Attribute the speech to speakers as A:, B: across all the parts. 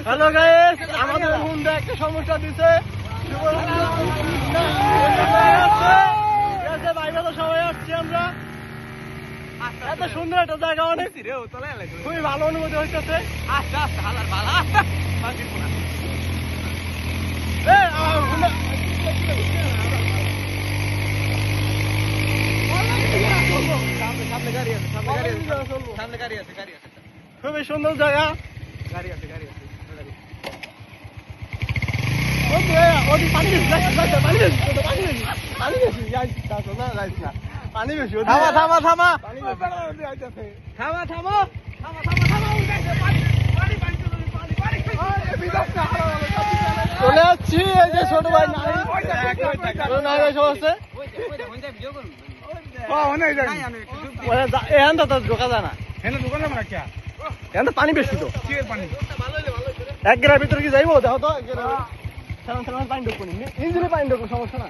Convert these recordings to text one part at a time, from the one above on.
A: Hello guys, আমাদের Honda একটা সমস্যা দিছে। সবাই আসছি আমরা। এত সুন্দর একটা জায়গা, অনেক খুবই ভালো অনুভূতি হইতেছে। খুবই সুন্দর জায়গা। পানি বেশি। চলে যাচ্ছি। এই যে ছোট ভাই ঢোকা যায় না, পানি বেশি তো। এক গ্রামের ভিতরে কি যাইবো? দেখো তো পানি ঢুকবো, ইঞ্জিনে পানি ঢুকবো, সমস্যা না।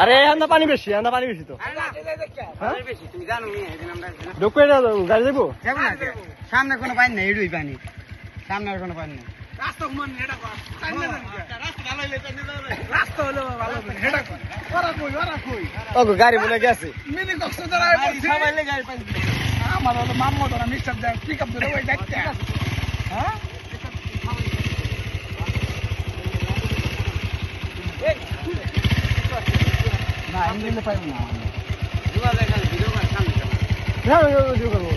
A: আরে এখানে পানি বেশি, পানি বেশি তো। গাড়ি যাবো
B: সামনে কোনো পানি নেই, এডুই পানি, সামনে আর কোনো পানি নেই।
A: গাড়ি বলে গেছে।
B: আমার হলো মাম্মা ধরা মিক্সার দেয়, পিক আপ ধরে ওই দেখতে। হ্যাঁ না, ইঞ্জিনে পাইব না।
A: ভিডিও করবো।